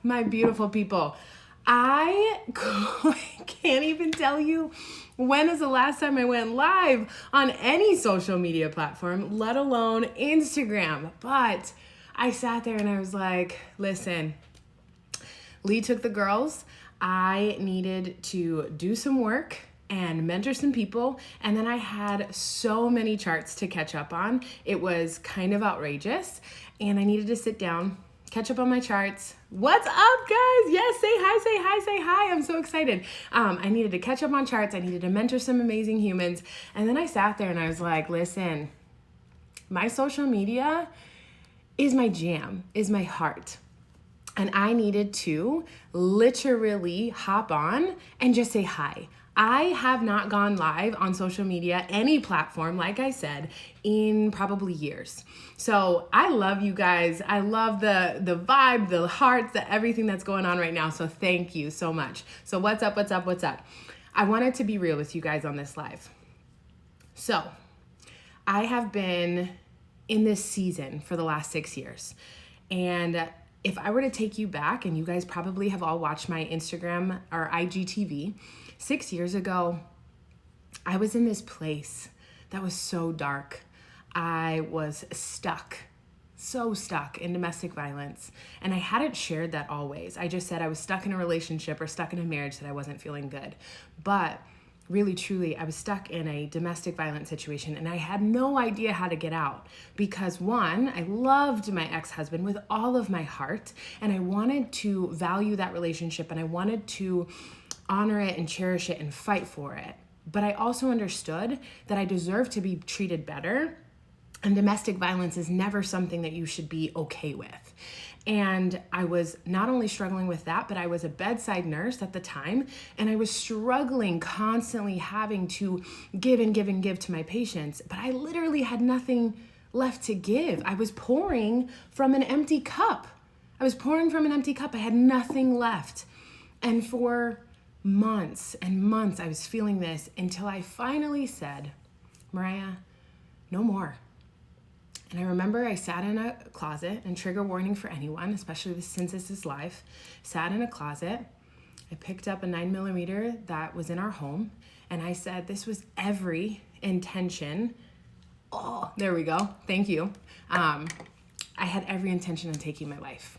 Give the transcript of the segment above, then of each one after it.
My beautiful people. I can't even tell you when is the last time I went live on any social media platform, let alone Instagram. But I sat there and I was like, listen, Lee took the girls. I needed to do some work and mentor some people. And then I had so many charts to catch up on. It was kind of outrageous. And I needed to sit down, catch up on my charts. What's up, guys? Yes, say hi, say hi, say hi. I'm so excited. I needed to catch up on charts. I needed to mentor some amazing humans. And then I sat there and I was like, listen, my social media is my jam, is my heart. And I needed to literally hop on and just say hi. I have not gone live on social media, any platform, like I said, in probably years. So I love you guys. I love the vibe, the hearts, the everything that's going on right now. So thank you so much. So what's up, what's up, what's up? I wanted to be real with you guys on this live. So I have been in this season for the last 6 years. And if I were to take you back, and you guys probably have all watched my Instagram or IGTV, 6 years ago, I was in this place that was so dark. I was stuck, so stuck in domestic violence. And I hadn't shared that always. I just said I was stuck in a relationship or stuck in a marriage that I wasn't feeling good. But really, truly, I was stuck in a domestic violence situation and I had no idea how to get out because one, I loved my ex-husband with all of my heart and I wanted to value that relationship and I wanted to honor it and cherish it and fight for it. But I also understood that I deserved to be treated better and domestic violence is never something that you should be okay with. And I was not only struggling with that, but I was a bedside nurse at the time. And I was struggling constantly having to give and give and give to my patients. But I literally had nothing left to give. I was pouring from an empty cup. I had nothing left. And for months and months, I was feeling this until I finally said, Mariah, no more. And I remember I sat in a closet, and trigger warning for anyone, especially since this is live, sat in a closet. I picked up a 9mm that was in our home, and I said, this was every intention. Oh, there we go. Thank you. I had every intention of taking my life.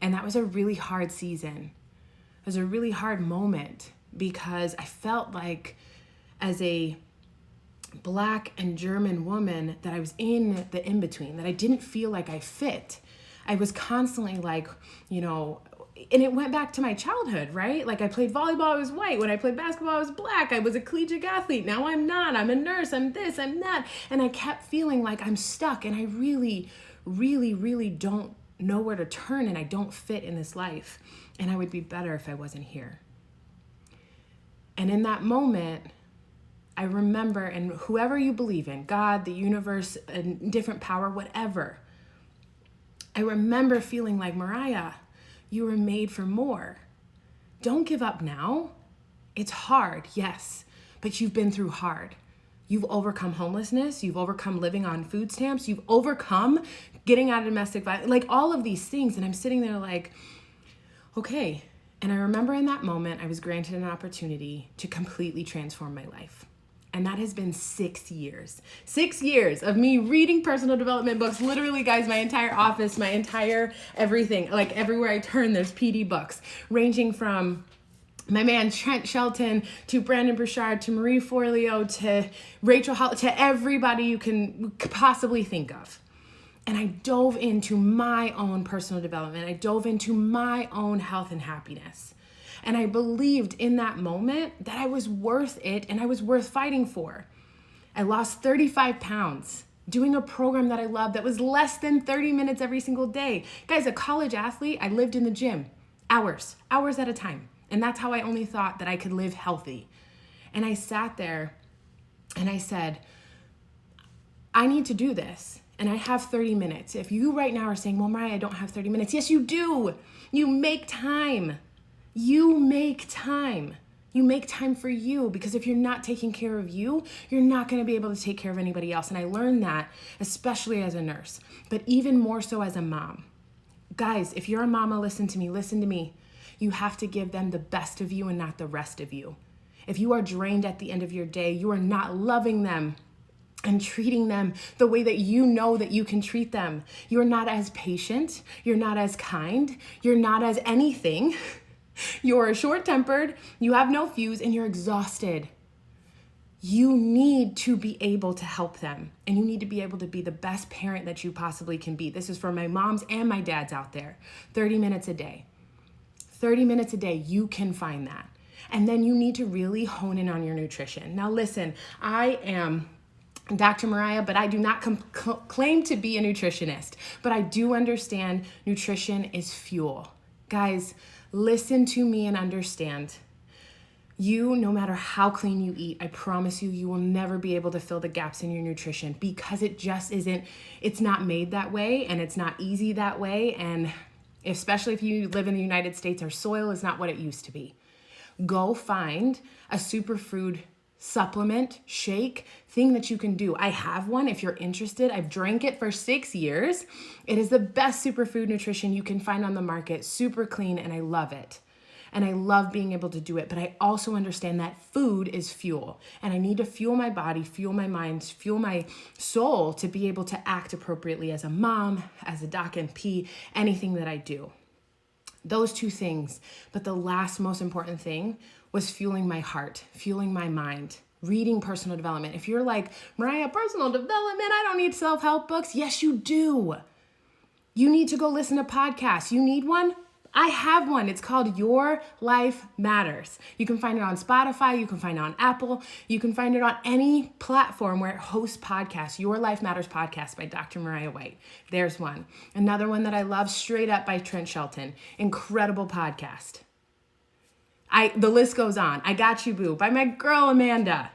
And that was a really hard season. It was a really hard moment because I felt like as a Black and German woman that I was in the in-between, that I didn't feel like I fit. I was constantly like, and it went back to my childhood, right? Like I played volleyball, I was white. When I played basketball, I was Black. I was a collegiate athlete. Now I'm not. I'm a nurse. I'm this, I'm that. And I kept feeling like I'm stuck and I really, really, really don't know where to turn and I don't fit in this life. And I would be better if I wasn't here. And in that moment, I remember, and whoever you believe in, God, the universe, a different power, whatever, I remember feeling like, Mariah, you were made for more. Don't give up now. It's hard, yes, but you've been through hard. You've overcome homelessness. You've overcome living on food stamps. You've overcome getting out of domestic violence, like all of these things. And I'm sitting there like, okay. And I remember in that moment, I was granted an opportunity to completely transform my life. And that has been 6 years. 6 years of me reading personal development books. Literally, guys, my entire office, my entire everything. Like everywhere I turn, there's PD books. Ranging from my man Trent Shelton to Brandon Burchard to Marie Forleo to Rachel Hall to everybody you can possibly think of. And I dove into my own personal development. I dove into my own health and happiness. And I believed in that moment that I was worth it and I was worth fighting for. I lost 35 pounds doing a program that I loved that was less than 30 minutes every single day. Guys, a college athlete, I lived in the gym hours at a time. And that's how I only thought that I could live healthy. And I sat there and I said, I need to do this. And I have 30 minutes. If you right now are saying, well, Mariah, I don't have 30 minutes. Yes, you do. You make time. You make time. You make time for you because if you're not taking care of you, you're not going to be able to take care of anybody else. And I learned that, especially as a nurse, but even more so as a mom. Guys, if you're a mama, listen to me. You have to give them the best of you and not the rest of you. If you are drained at the end of your day, you are not loving them and treating them the way that you know that you can treat them. You're not as patient. You're not as kind. You're not as anything. You're short-tempered. You have no fuse and you're exhausted. You need to be able to help them, and you need to be able to be the best parent that you possibly can be. This is for my moms and my dads out there. 30 minutes a day. 30 minutes a day, you can find that. And then you need to really hone in on your nutrition. Now listen, I am Dr. Mariah, but I do not claim to be a nutritionist, but I do understand nutrition is fuel. Guys, listen to me and understand. You, no matter how clean you eat, I promise you, you will never be able to fill the gaps in your nutrition because it just isn't, it's not made that way and it's not easy that way. And especially if you live in the United States, our soil is not what it used to be. Go find a superfood supplement, shake, thing that you can do. I have one if you're interested. I've drank it for 6 years. It is the best superfood nutrition you can find on the market, super clean, and I love it. And I love being able to do it, but I also understand that food is fuel. And I need to fuel my body, fuel my mind, fuel my soul to be able to act appropriately as a mom, as a doc NP, anything that I do. Those two things. But the last most important thing was fueling my heart, fueling my mind, reading personal development. If you're like, Mariah, personal development, I don't need self-help books. Yes, you do. You need to go listen to podcasts. You need one? I have one. It's called Your Life Matters. You can find it on Spotify. You can find it on Apple. You can find it on any platform where it hosts podcasts. Your Life Matters podcast by Dr. Mariah White. There's one. Another one that I love, Straight Up by Trent Shelton. Incredible podcast. The list goes on. I Got You Boo by my girl Amanda.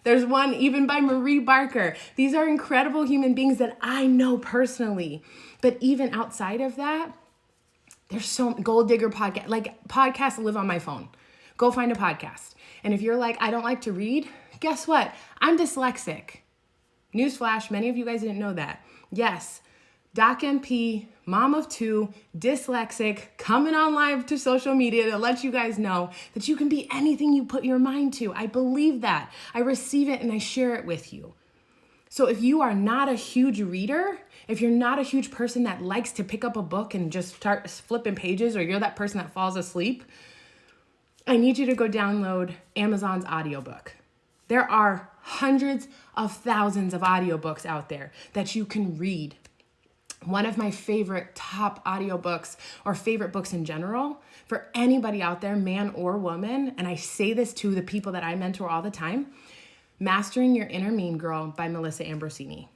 There's one even by Marie Barker. These are incredible human beings that I know personally. But even outside of that, there's so Gold Digger podcast, like podcasts live on my phone. Go find a podcast. And if you're like, I don't like to read, guess what? I'm dyslexic. Newsflash, many of you guys didn't know that. Yes, Doc NP, mom of two, dyslexic, coming on live to social media to let you guys know that you can be anything you put your mind to. I believe that. I receive it and I share it with you. So if you are not a huge reader, if you're not a huge person that likes to pick up a book and just start flipping pages, or you're that person that falls asleep, I need you to go download Amazon's audiobook. There are hundreds of thousands of audiobooks out there that you can read. One of my favorite top audiobooks, or favorite books in general, for anybody out there, man or woman, and I say this to the people that I mentor all the time, Mastering Your Inner Mean Girl by Melissa Ambrosini.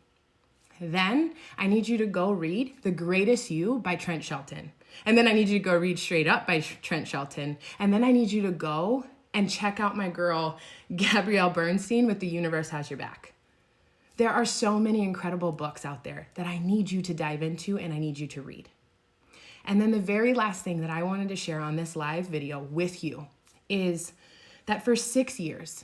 Then I need you to go read The Greatest You by Trent Shelton. And then I need you to go read Straight Up by Trent Shelton. And then I need you to go and check out my girl, Gabrielle Bernstein, with The Universe Has Your Back. There are so many incredible books out there that I need you to dive into and I need you to read. And then the very last thing that I wanted to share on this live video with you is that for 6 years,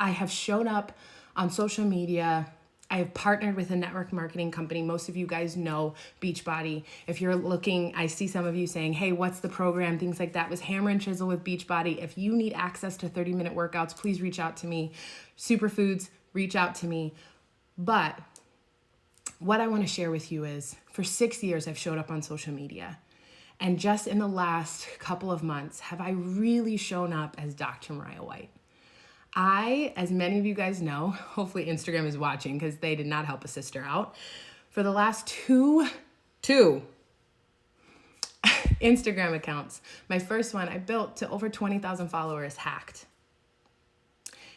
I have shown up on social media. I have partnered with a network marketing company. Most of you guys know Beachbody. If you're looking, I see some of you saying, hey, what's the program? Things like that. It was Hammer and Chisel with Beachbody. If you need access to 30-minute workouts, please reach out to me. Superfoods, reach out to me. But what I want to share with you is for 6 years, I've showed up on social media. And just in the last couple of months, have I really shown up as Dr. Mariah White. I, as many of you guys know, hopefully Instagram is watching because they did not help a sister out. For the last two Instagram accounts, my first one I built to over 20,000 followers, hacked.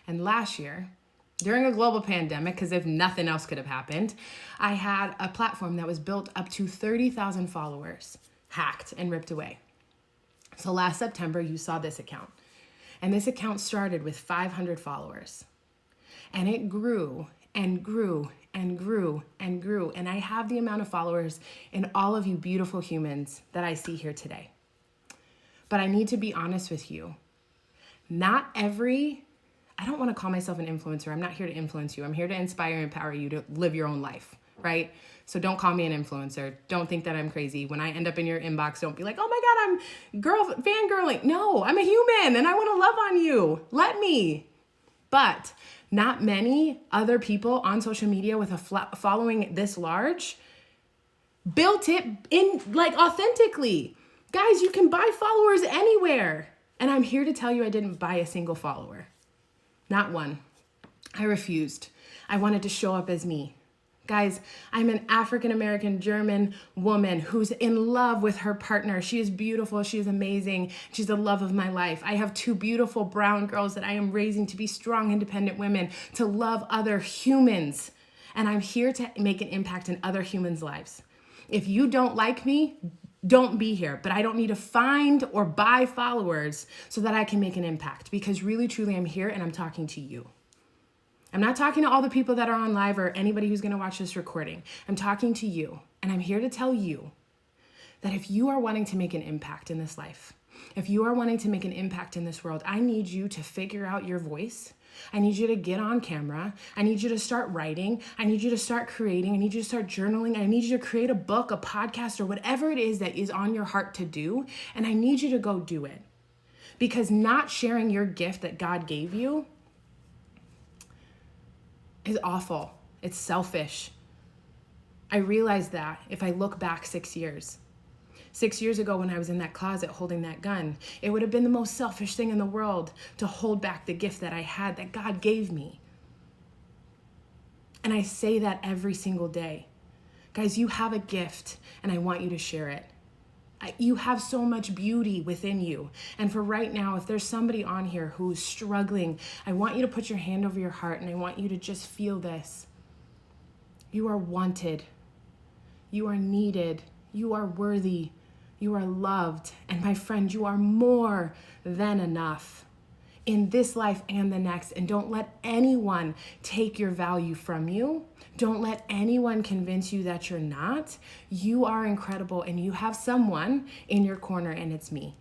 And last year, during a global pandemic, because if nothing else could have happened, I had a platform that was built up to 30,000 followers, hacked and ripped away. So last September, you saw this account. And this account started with 500 followers. And it grew and grew and grew and grew. And I have the amount of followers in all of you beautiful humans that I see here today. But I need to be honest with you. I don't want to call myself an influencer. I'm not here to influence you. I'm here to inspire and empower you to live your own life. right? So don't call me an influencer. Don't think that I'm crazy. When I end up in your inbox, don't be like, oh my God, I'm fangirling. No, I'm a human and I want to love on you. Let me. But not many other people on social media with a following this large built it in like authentically. Guys, you can buy followers anywhere. And I'm here to tell you I didn't buy a single follower. Not one. I refused. I wanted to show up as me. Guys, I'm an African-American German woman who's in love with her partner. She is beautiful. She is amazing. She's the love of my life. I have 2 beautiful brown girls that I am raising to be strong, independent women, to love other humans. And I'm here to make an impact in other humans' lives. If you don't like me, don't be here. But I don't need to find or buy followers so that I can make an impact, because really, truly, I'm here and I'm talking to you. I'm not talking to all the people that are on live or anybody who's going to watch this recording. I'm talking to you, and I'm here to tell you that if you are wanting to make an impact in this life, if you are wanting to make an impact in this world, I need you to figure out your voice. I need you to get on camera. I need you to start writing. I need you to start creating. I need you to start journaling. I need you to create a book, a podcast, or whatever it is that is on your heart to do. And I need you to go do it. Because not sharing your gift that God gave you is awful. It's selfish. I realized that if I look back 6 years. 6 years ago when I was in that closet holding that gun, it would have been the most selfish thing in the world to hold back the gift that I had, that God gave me. And I say that every single day. Guys, you have a gift and I want you to share it. You have so much beauty within you. And for right now, if there's somebody on here who's struggling, I want you to put your hand over your heart and I want you to just feel this. You are wanted. You are needed. You are worthy. You are loved. And my friend, you are more than enough in this life and the next. And don't let anyone take your value from you. Don't let anyone convince you that you're not. You are incredible and you have someone in your corner, and it's me.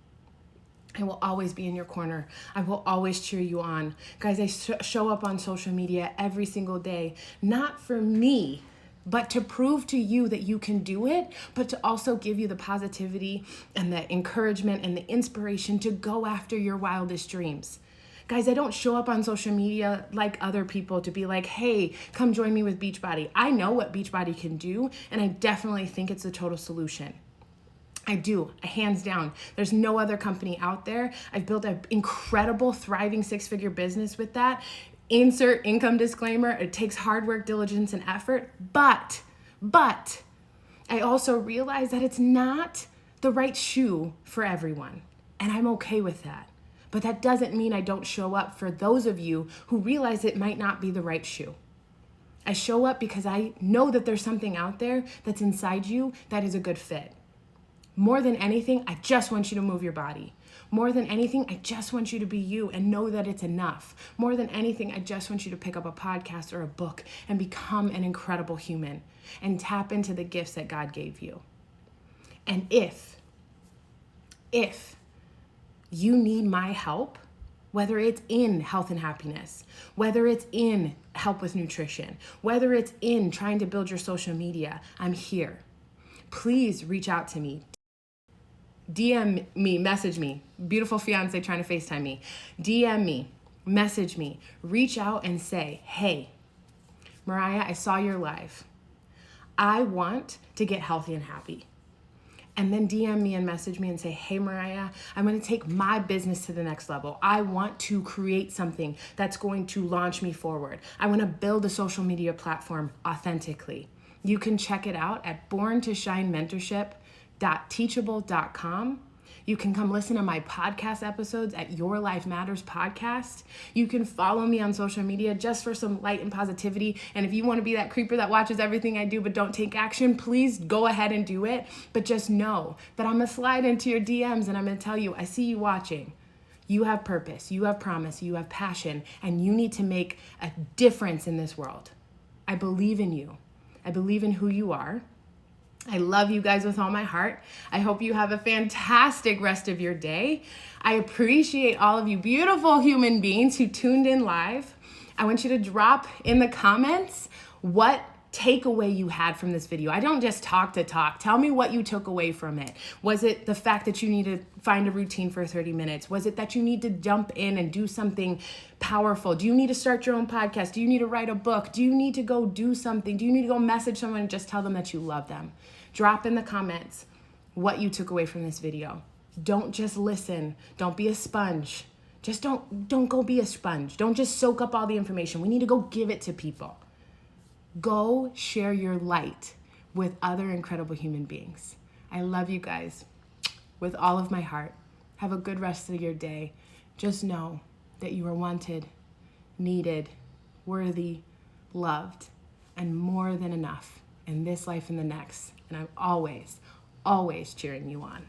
I will always be in your corner. I will always cheer you on. Guys, I show up on social media every single day, not for me, but to prove to you that you can do it, but to also give you the positivity and the encouragement and the inspiration to go after your wildest dreams. Guys, I don't show up on social media like other people to be like, hey, come join me with Beachbody. I know what Beachbody can do, and I definitely think it's a total solution. I do, hands down. There's no other company out there. I've built an incredible, thriving 6-figure business with that. Insert income disclaimer. It takes hard work, diligence, and effort. But I also realize that it's not the right shoe for everyone. And I'm okay with that. But that doesn't mean I don't show up for those of you who realize it might not be the right shoe. I show up because I know that there's something out there that's inside you that is a good fit. More than anything, I just want you to move your body. More than anything, I just want you to be you and know that it's enough. More than anything, I just want you to pick up a podcast or a book and become an incredible human and tap into the gifts that God gave you. And if you need my help, whether it's in health and happiness, whether it's in help with nutrition, whether it's in trying to build your social media, I'm here. Please reach out to me. DM me, message me. Beautiful fiance trying to FaceTime me. DM me, message me, reach out and say, hey, Mariah, I saw your live. I want to get healthy and happy. And then DM me and message me and say, hey, Mariah, I'm going to take my business to the next level. I want to create something that's going to launch me forward. I want to build a social media platform authentically. You can check it out at borntoshinementorship.teachable.com. You can come listen to my podcast episodes at Your Life Matters podcast. You can follow me on social media just for some light and positivity. And if you want to be that creeper that watches everything I do but don't take action, please go ahead and do it. But just know that I'm going to slide into your DMs and I'm going to tell you, I see you watching. You have purpose, you have promise, you have passion, and you need to make a difference in this world. I believe in you. I believe in who you are. I love you guys with all my heart. I hope you have a fantastic rest of your day. I appreciate all of you beautiful human beings who tuned in live. I want you to drop in the comments what takeaway you had from this video. I don't just talk to talk. Tell me what you took away from it. Was it the fact that you need to find a routine for 30 minutes? Was it that you need to jump in and do something powerful? Do you need to start your own podcast? Do you need to write a book? Do you need to go do something? Do you need to go message someone and just tell them that you love them? Drop in the comments what you took away from this video. Don't just listen. Don't be a sponge. Just don't go be a sponge. Don't just soak up all the information. We need to go give it to people. Go share your light with other incredible human beings. I love you guys with all of my heart. Have a good rest of your day. Just know that you are wanted, needed, worthy, loved, and more than enough in this life and the next. And I'm always, always cheering you on.